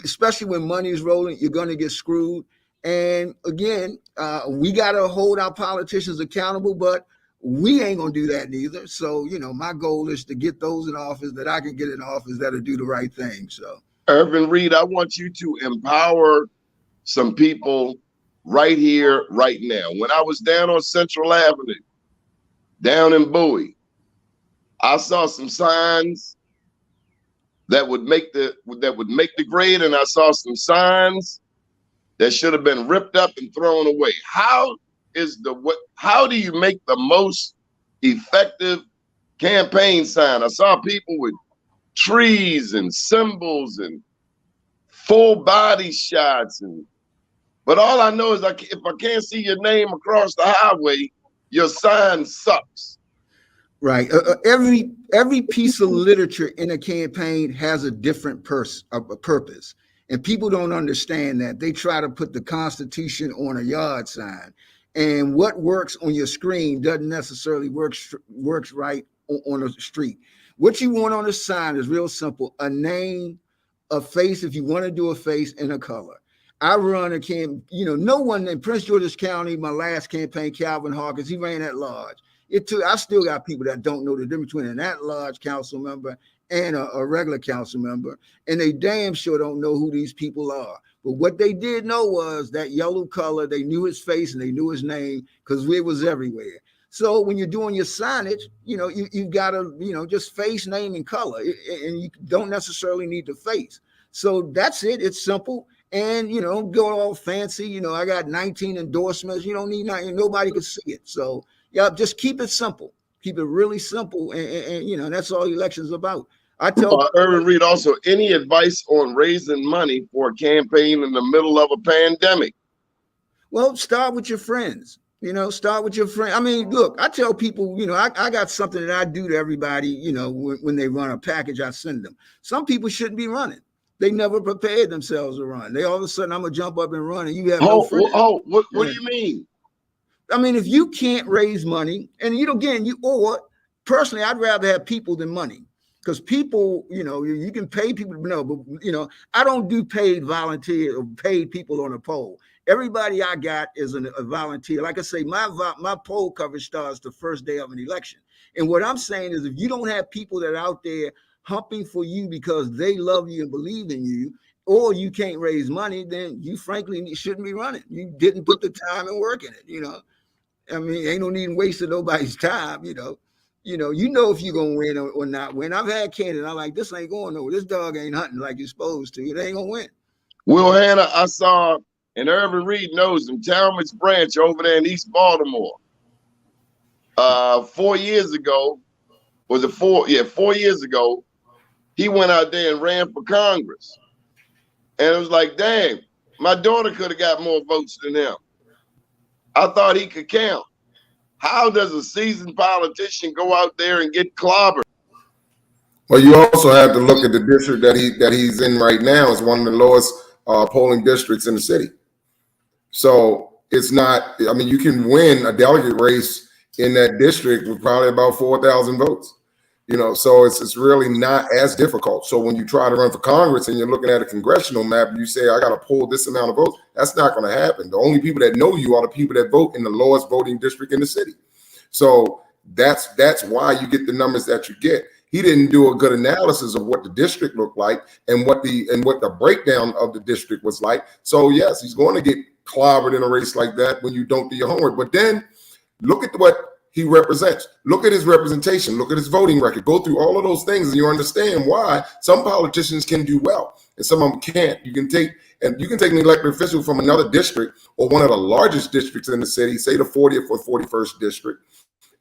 especially when money is rolling, you're going to get screwed. And again, we got to hold our politicians accountable, but we ain't going to do that neither. So, my goal is to get those in office that I can get in office that'll do the right thing. So, Ervin Reid, I want you to empower some people right here, right now. When I was down on Central Avenue, down in Bowie, I saw some signs that would make the grade, and I saw some signs that should have been ripped up and thrown away. How do you make the most effective campaign sign? I saw people with trees and symbols and full body shots, but all I know is if I can't see your name across the highway, your sign sucks. Right. Every piece of literature in a campaign has a different purpose. And people don't understand that. They try to put the Constitution on a yard sign. And what works on your screen doesn't necessarily works right on the street. What you want on a sign is real simple: a name, a face, if you want to do a face, and a color. I run a no one in Prince George's County, my last campaign, Calvin Hawkins, he ran at large. I still got people that don't know the difference between an at-large council member and a regular council member, and they damn sure don't know who these people are. But what they did know was that yellow color. They knew his face and they knew his name because it was everywhere. So when you're doing your signage, you gotta, just face, name, and color, and you don't necessarily need the face. So that's it. It's simple. And, go all fancy. I got 19 endorsements. You don't need nothing. Nobody can see it. So, yeah, just keep it simple. Keep it really simple. And that's all elections about. I tell Ervin Reid, also, any advice on raising money for a campaign in the middle of a pandemic? Well, start with your friends. Start with your friend. I mean, look, I tell people, I got something that I do to everybody, when they run a package, I send them. Some people shouldn't be running. They never prepared themselves to run. They all of a sudden, I'm gonna jump up and run, and you have no friends. What do you mean? I mean, if you can't raise money, and personally, I'd rather have people than money, because people, you can pay people to know, but I don't do paid volunteer or paid people on a poll. Everybody I got is a volunteer. Like I say, my poll coverage starts the first day of an election, and what I'm saying is, if you don't have people that are out there humping for you because they love you and believe in you, or you can't raise money, then you frankly shouldn't be running. You didn't put the time and work in it, I mean, ain't no need wasting nobody's time, you know if you're gonna win or not win. I've had candidates. I'm like, this ain't going nowhere. This dog ain't hunting like you're supposed to. It ain't gonna win. Will Hanna, I saw, and Ervin Reid knows him, Talmadge Branch over there in East Baltimore. 4 years ago, was it 4? Yeah, 4 years ago, he went out there and ran for Congress. And it was like, dang, my daughter could have got more votes than him. I thought he could count. How does a seasoned politician go out there and get clobbered? Well, you also have to look at the district that he's in right now. It's one of the lowest polling districts in the city. So it's not, I mean, you can win a delegate race in that district with probably about 4,000 votes. You know, so it's really not as difficult. So when you try to run for Congress and you're looking at a congressional map, and you say, I got to pull this amount of votes, that's not going to happen. The only people that know you are the people that vote in the lowest voting district in the city. So that's why you get the numbers that you get. He didn't do a good analysis of what the district looked like and what the breakdown of the district was like. So yes, he's going to get clobbered in a race like that when you don't do your homework. But then look at what he represents. Look at his representation. Look at his voting record. Go through all of those things, and you understand why some politicians can do well and some of them can't. You can take an elected official from another district or one of the largest districts in the city, say the 40th or 41st district,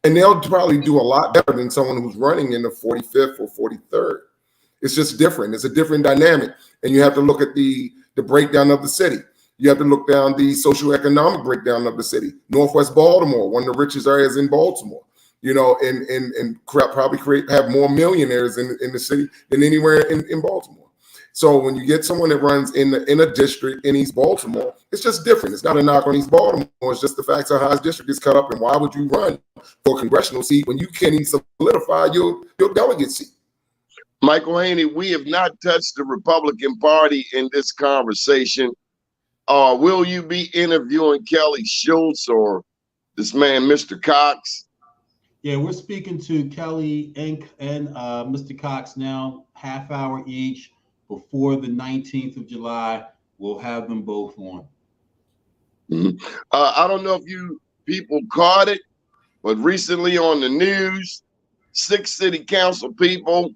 and they'll probably do a lot better than someone who's running in the 45th or 43rd. It's just different. It's a different dynamic, and you have to look at the breakdown of the city. You have to look down the socioeconomic breakdown of the city. Northwest Baltimore, one of the richest areas in Baltimore, you know, and probably have more millionaires in the city than anywhere in Baltimore. So when you get someone that runs in a district in East Baltimore, it's just different. It's not a knock on East Baltimore. It's just the fact of how his district is cut up. And why would you run for a congressional seat when you can't even solidify your delegate seat? Michael Haynie, we have not touched the Republican Party in this conversation. Will you be interviewing Kelly Schultz or this man, Mr. Cox? Yeah, we're speaking to Kelly and Mr. Cox now, half hour each before the 19th of July. We'll have them both on. Mm-hmm. I don't know if you people caught it, but recently on the news, 6 city council people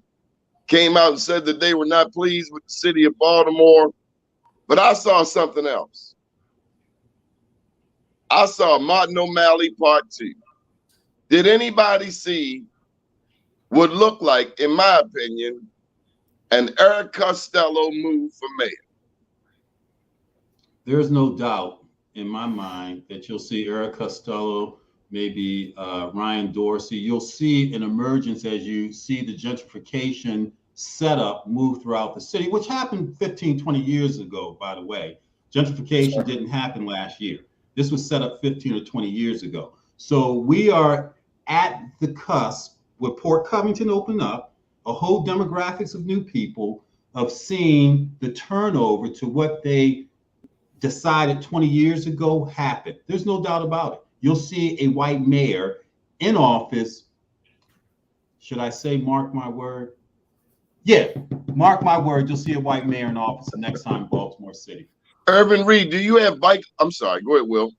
came out and said that they were not pleased with the city of Baltimore. But I saw something else. I saw Martin O'Malley Part 2. Did anybody see what looked like, in my opinion, an Eric Costello move for mayor? There's no doubt in my mind that you'll see Eric Costello, maybe Ryan Dorsey. You'll see an emergence as you see the gentrification setup move throughout the city, which happened 15, 20 years ago, by the way. Gentrification didn't happen last year. This was set up 15 or 20 years ago. So we are at the cusp where Port Covington opened up, a whole demographics of new people, of seeing the turnover to what they decided 20 years ago happened. There's no doubt about it. You'll see a white mayor in office. Should I say, mark my word? Yeah, mark my word, you'll see a white mayor in office the next time in Baltimore City. Ervin Reid, do you have bike? I'm sorry, go ahead, Will.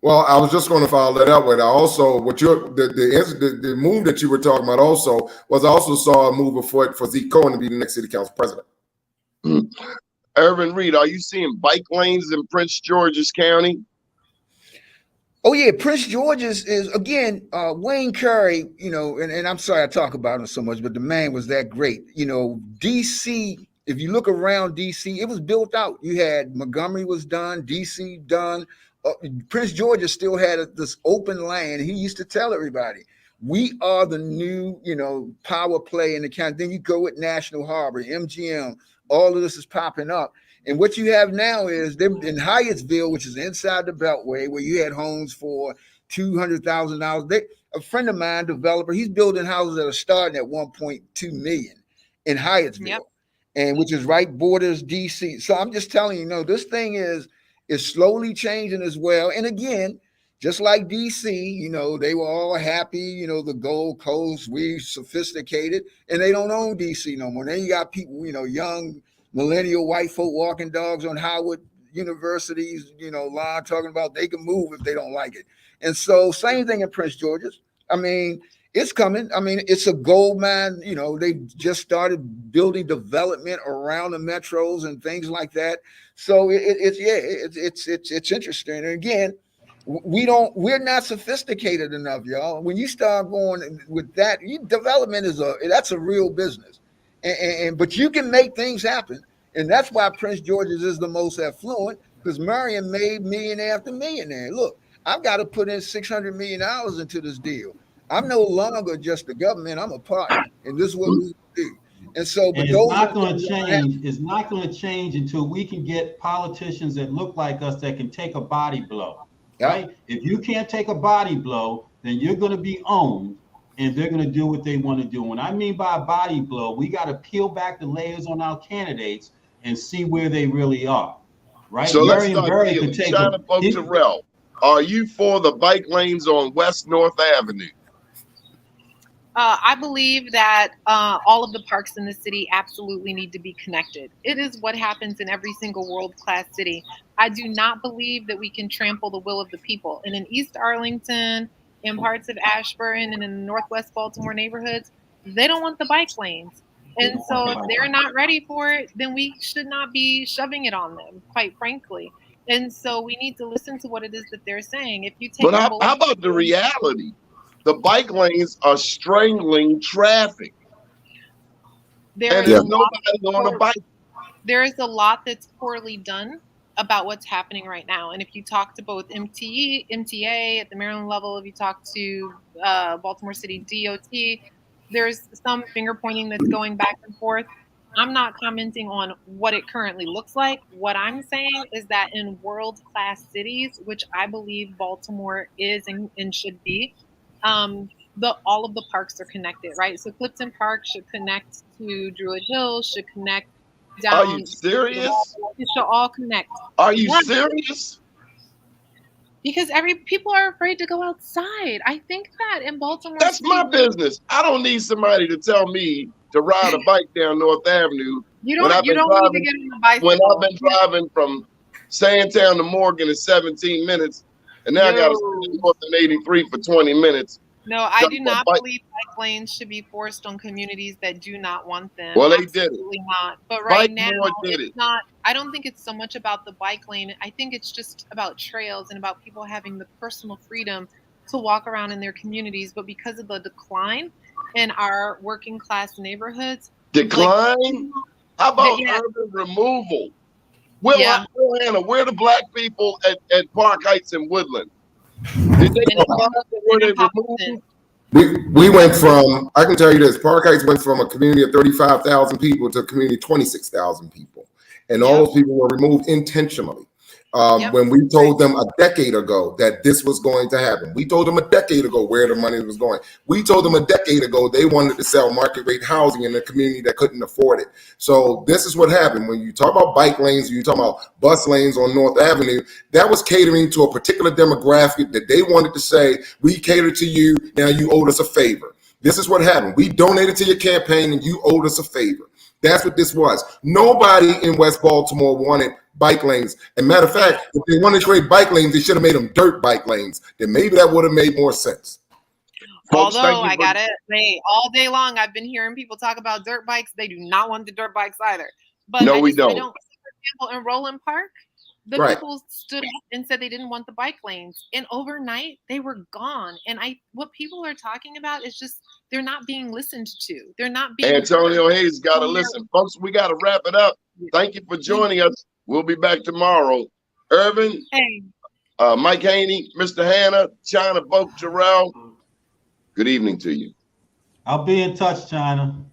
Well, I was just going to follow that up with also what the move that you were talking about also was I also saw a move afoot for Zeke Cohen to be the next city council president. Mm-hmm. Ervin Reid, are you seeing bike lanes in Prince George's County? Oh yeah, Prince George's is again, Wayne Curry, you know, and I'm sorry I talk about him so much, but the man was that great. You know, DC, if you look around DC, it was built out. You had Montgomery was done, DC done. Prince George's still had this open land. He used to tell everybody, we are the new, you know, power play in the county. Then you go with National Harbor, MGM, all of this is popping up. And what you have now is them in Hyattsville, which is inside the Beltway, where you had homes for $200,000. A friend of mine, developer, he's building houses that are starting at 1.2 million in Hyattsville, yep. And which is right borders DC. So I'm just telling you, this thing is slowly changing as well. And again, just like DC, you know, they were all happy, you know, the Gold Coast, we sophisticated, and they don't own DC no more. Then you got people, you know, young millennial white folk walking dogs on Howard University's, you know, line talking about they can move if they don't like it. And so same thing in Prince George's. I mean, It's coming. I mean, it's a gold mine. You know, they just started building development around the metros and things like that. So it's interesting. And again, we're not sophisticated enough, y'all. When you start going with that, development that's a real business. But you can make things happen. And that's why Prince George's is the most affluent, because Marion made millionaire after millionaire. Look, I've got to put in $600 million into this deal. I'm no longer just the government. I'm a partner, and this is what we do. And so, but and it's not going to change. It's not going to change until we can get politicians that look like us that can take a body blow. Yeah. Right? If you can't take a body blow, then you're going to be owned, and they're going to do what they want to do. What I mean by a body blow, we got to peel back the layers on our candidates and see where they really are. Right? So let's start dealing. China Terrell, are you for the bike lanes on West North Avenue? I believe that all of the parks in the city absolutely need to be connected. It is what happens in every single world-class city. I do not believe that we can trample the will of the people. And in East Arlington, in parts of Ashburn, and in the Northwest Baltimore neighborhoods, they don't want the bike lanes. And so if they're not ready for it, then we should not be shoving it on them, quite frankly. And so we need to listen to what it is that they're saying. If you take But how about the reality? The bike lanes are strangling traffic. And there's nobody on a bike. There is a lot that's poorly done about what's happening right now. And if you talk to both MTA at the Maryland level, if you talk to Baltimore City DOT, there's some finger pointing that's going back and forth. I'm not commenting on what it currently looks like. What I'm saying is that in world-class cities, which I believe Baltimore is and should be, all of the parks are connected, right? So Clifton Park should connect to Druid Hill, should connect down. Are you serious? It should all connect. Are you serious? Because people are afraid to go outside. I think that in Baltimore, that's my business. I don't need somebody to tell me to ride a bike down North Avenue. You don't need to get on a bicycle. When I've been driving from Sandtown to Morgan in 17 minutes, and now I got to stay north in 83 for 20 minutes. No, I do not believe bike lanes should be forced on communities that do not want them. Well, they did it. Absolutely not. But right now, it's not. I don't think it's so much about the bike lane. I think it's just about trails and about people having the personal freedom to walk around in their communities. But because of the decline in our working class neighborhoods. Decline? How about urban removal? Hanna, where the black people at Park Heights and Woodland? Did they where they removed? We went from, I can tell you this, Park Heights went from a community of 35,000 people to a community of 26,000 people. And all those people were removed intentionally. When we told them a decade ago that this was going to happen, we told them a decade ago where the money was going. We told them a decade ago they wanted to sell market rate housing in a community that couldn't afford it. So this is what happened. When you talk about bike lanes, you talk about bus lanes on North Avenue, that was catering to a particular demographic that they wanted to say, we cater to you, now you owed us a favor. This is what happened. We donated to your campaign and you owed us a favor. That's what this was. Nobody in West Baltimore wanted bike lanes. And matter of fact, if they wanted to create bike lanes, they should have made them dirt bike lanes. Then maybe that would have made more sense. Although I got it, all day long I've been hearing people talk about dirt bikes. They do not want the dirt bikes either. But no, we don't. For example, in Roland Park, the people stood up and said they didn't want the bike lanes, and overnight they were gone. And what people are talking about is just they're not being listened to. They're not being. Antonio Hayes got to listen, folks. We got to wrap it up. Thank you for joining us. We'll be back tomorrow. Ervin, Mike Haynie, Mr. Hanna, China Terrell. Good evening to you. I'll be in touch, China.